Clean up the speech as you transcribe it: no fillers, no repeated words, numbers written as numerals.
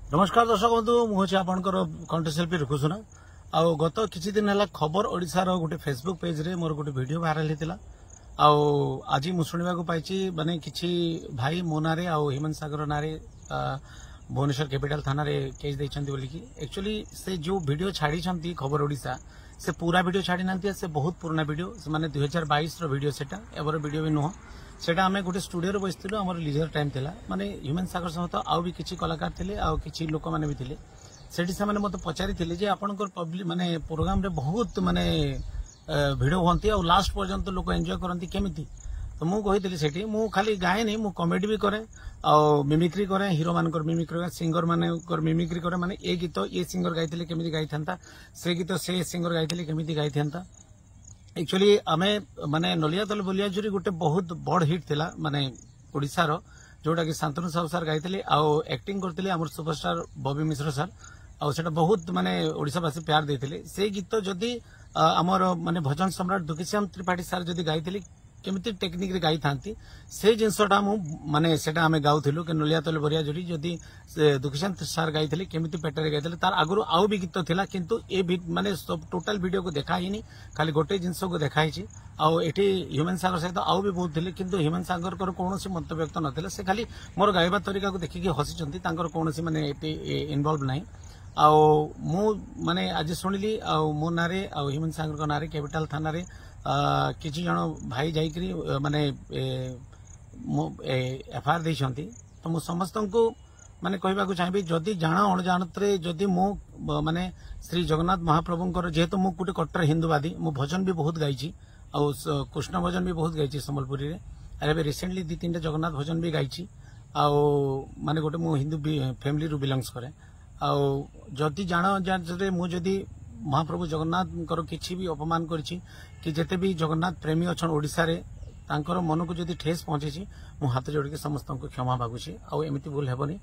नमस्कार दर्शक बंधु मुझे आपंकर कंठशिल्पी रुकुसुना आउ गत किछि दिन है खबर ओडिशार गोटे फेसबुक पेज रे मोर गोटे वीडियो वायरल होता आज मु शुणा पाई माने किछि भाई मो ना हेमंत सागर ना भुवनेश्वर कैपिटल थाना रे केस देइछंती बोलिकी एक्चुअली से जो वीडियो छाड़ी खबर ओडिशा से पूरा वीडियो छाड़ी ना से बहुत पुराना वीडियो से माने 2022 रो वीडियो सेटा एवर वीडियो भी नुह सेटा आमे गोटे स्टूडियो रे बसिथिलु हमर लीजर टाइम थिला माने हेमंत सागर सहित आउ भी किछि कलाकार थिले आउ किछि लोक माने भी थिले सेठी से माने मते पचारि थिले जे आपनकर पब्लिक माने प्रोग्राम रे बहुत माने वीडियो होंती और लास्ट पर्यंत लोक एंजॉय करंती केमिति तो मु कहितली सेठी मु खाली गाए नहीं मु कॉमेडी भी करे और मिमिक्री करे हीरो मानकर मिमिक्री करे सिंगर मानकर मिमिक्री करे माने ए गीत ये सिंगर गाइथिले केमिति गाइथांता से गीत से सिंगर गाइथिले केमिति गाइथांता एक्चुअली आमे माने नलिया तल बोलिया जुरी गोटे बहुत बड़ हिट थिला माने ओडिसा रो जोटा कि शांतनु साहू सर गाइथिले आ एक्टिंग करथिले हमर सुपरस्टार बॉबी मिश्र सर आ सेटा बहुत माने ओडिसावासी प्यार देथिले से गीत जदी हमर माने भजन सम्राट दुखीश्याम त्रिपाठी सर जदी गाइथिले केमिति टेक्निक रे गाई थांती से जिनसटा मु माने सेटा हमें गाउथिलु के नलिया तले बरिया जोड़ी जदी दुखीश्याम सर गाइथिले केमिति पेटरे गाइथिले तार आगुरु आउ भी गीत थिला किंतु ए माने सब टोटल वीडियो को देखा हिनी खाली गोटे जिनस को देखाई छी आ एठी हेमंत सागर सहित आउ भी बहुत थिले किंतु हेमंत सागर कर कोनोसी मंतव्य व्यक्त नथिले से खाली मोर गाइबा तरीका को देखि कि हसी चंती तांकर कोनोसी माने एटी इन्वॉल्व नाही आ मु माने आज सुनिली आ मो नारे आ हेमंत सागर को नारे कैपिटल थाना रे किछि जण भाई जाइकरी माने एफआईआर देइछंती तो मु समस्त को माने कहबा को चाहबी जदी जाना अणजानतरे जदी मु माने श्री जगन्नाथ महाप्रभुंकर जेहेतु मु गुटे कट्टर हिंदूवादी मु भजन भी बहुत गाइछि आ कृष्ण भजन भी बहुत गाइछि संबलपुरी रे अरे रिसेंटली 2-3 जगन्नाथ भजन भी गाइछि आ माने गोटे मु हिंदू फैमिली रु बिलोंग्स करे आ जदी जाना अणजानतरे मु जदी महाप्रभु जगन्नाथ किसी भी अपमान करिछि कि जेते भी जगन्नाथ प्रेमी अच्छा ओडिशा रे तांकर मन को जदी ठेस पहुंचे मु हाथ जोड़ के समस्त को क्षमा मागुछि आ एमिति भूल हेबनी।